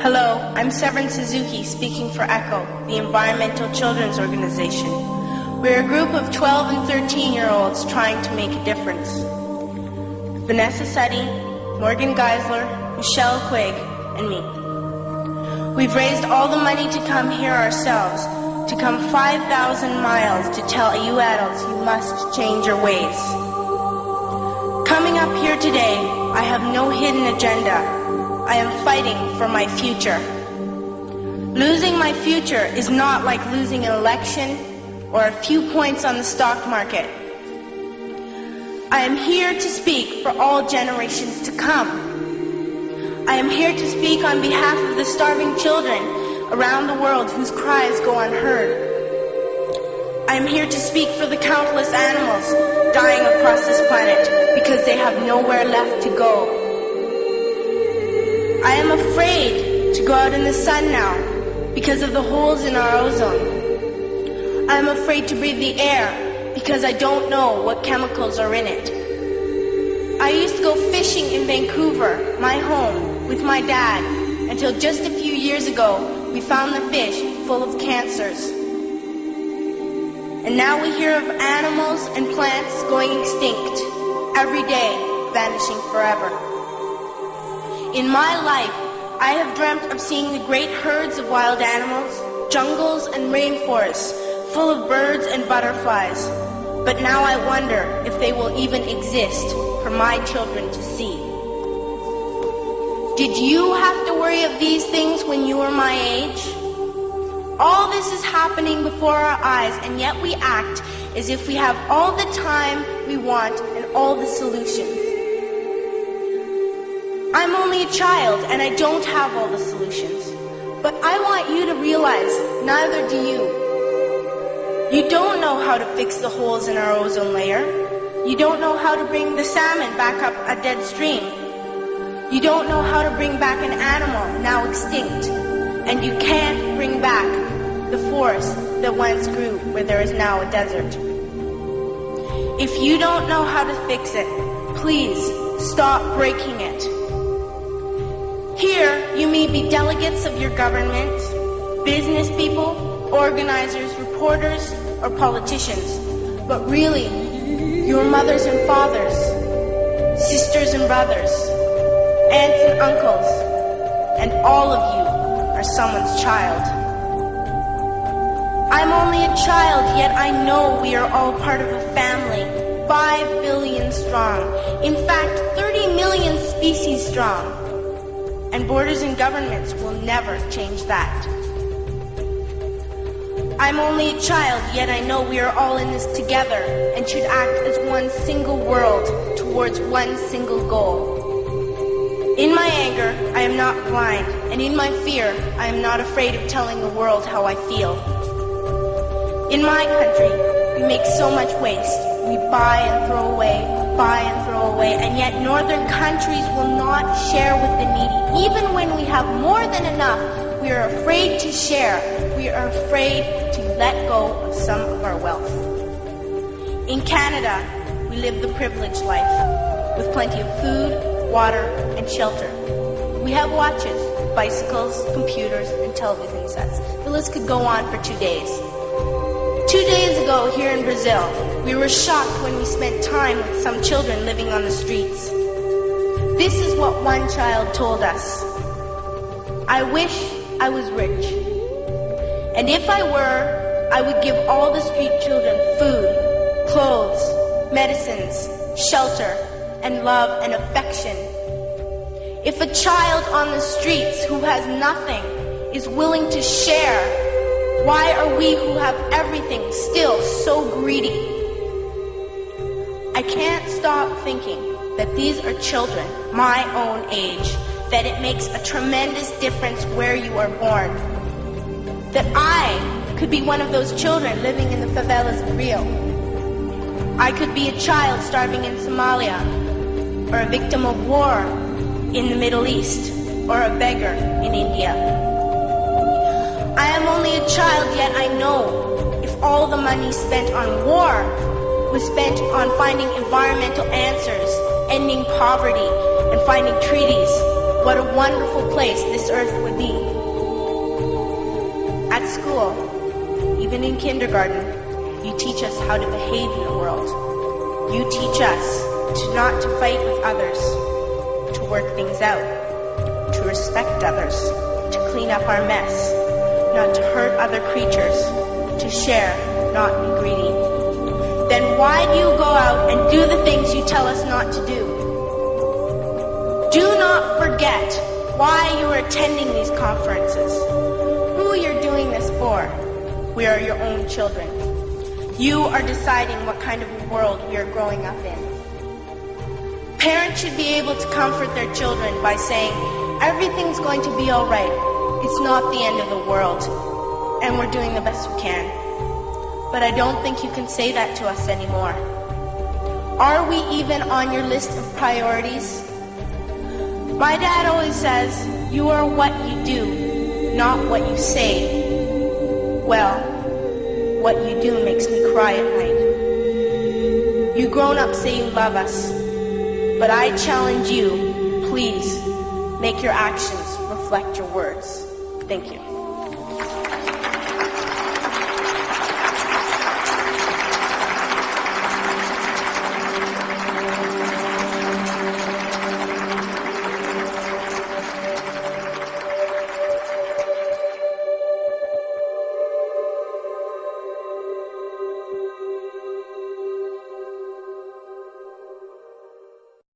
Hello, I'm Severin Suzuki speaking for ECHO, the Environmental Children's Organization. We're a group of 12 and 13-year-olds trying to make a difference. Vanessa Seti, Morgan Geisler, Michelle Quigg, and me. We've raised all the money to come here ourselves, to come 5,000 miles to tell you adults you must change your ways. Coming up here today, I have no hidden agenda. I am fighting for my future. Losing my future is not like losing an election or a few points on the stock market. I am here to speak for all generations to come. I am here to speak on behalf of the starving children around the world whose cries go unheard. I am here to speak for the countless animals dying across this planet because they have nowhere left to go. I am afraid to go out in the sun now because of the holes in our ozone. I am afraid to breathe the air because I don't know what chemicals are in it. I used to go fishing in Vancouver, my home, with my dad, until just a few years ago we found the fish full of cancers. And now we hear of animals and plants going extinct, every day vanishing forever. In my life, I have dreamt of seeing the great herds of wild animals, jungles and rainforests full of birds and butterflies. But now I wonder if they will even exist for my children to see. Did you have to worry of these things when you were my age? All this is happening before our eyes, and yet we act as if we have all the time we want and all the solutions. I'm only a child, and I don't have all the solutions. But I want you to realize, neither do you. You don't know how to fix the holes in our ozone layer. You don't know how to bring the salmon back up a dead stream. You don't know how to bring back an animal now extinct. And you can't bring back the forest that once grew where there is now a desert. If you don't know how to fix it, please stop breaking it. Here, you may be delegates of your government, business people, organizers, reporters, or politicians, but really, your mothers and fathers, sisters and brothers, aunts and uncles, and all of you are someone's child. I'm only a child, yet I know we are all part of a family, 5 billion strong, in fact, 30 million species strong. And borders and governments will never change that. I'm only a child, yet I know we are all in this together and should act as one single world towards one single goal. In my anger, I am not blind, and in my fear, I am not afraid of telling the world how I feel. In my country, we make so much waste. We buy and throw away, and yet northern countries will not share with the needy. Even when we have more than enough, we are afraid to share. We are afraid to let go of some of our wealth. In Canada, we live the privileged life, with plenty of food, water, and shelter. We have watches, bicycles, computers, and television sets. The list could go on for 2 days. 2 days ago, here in Brazil, we were shocked when we spent time with some children living on the streets. This is what one child told us. I wish I was rich. And if I were, I would give all the street children food, clothes, medicines, shelter, and love and affection. If a child on the streets who has nothing is willing to share, why are we who have everything still so greedy? I can't stop thinking that these are children my own age, that it makes a tremendous difference where you are born. That I could be one of those children living in the favelas of Rio. I could be a child starving in Somalia, or a victim of war in the Middle East, or a beggar in India. I am only a child, yet I know if all the money spent on war was spent on finding environmental answers, ending poverty, and finding treaties what a wonderful place this earth would be. At school, even in kindergarten, you teach us how to behave in the world. You teach us to not to fight with others, to work things out, to respect others, to clean up our mess, not to hurt other creatures, to share, not be greedy. Then why do you go out and do the things you tell us not to do? Do not forget why you are attending these conferences, who you're doing this for. We are your own children. You are deciding what kind of a world we are growing up in. Parents should be able to comfort their children by saying, everything's going to be all right. It's not the end of the world, and we're doing the best we can. But I don't think you can say that to us anymore. Are we even on your list of priorities? My dad always says, you are what you do, not what you say. Well, what you do makes me cry at night. You grown-ups say you love us, but I challenge you, please, make your actions reflect your words. Thank you.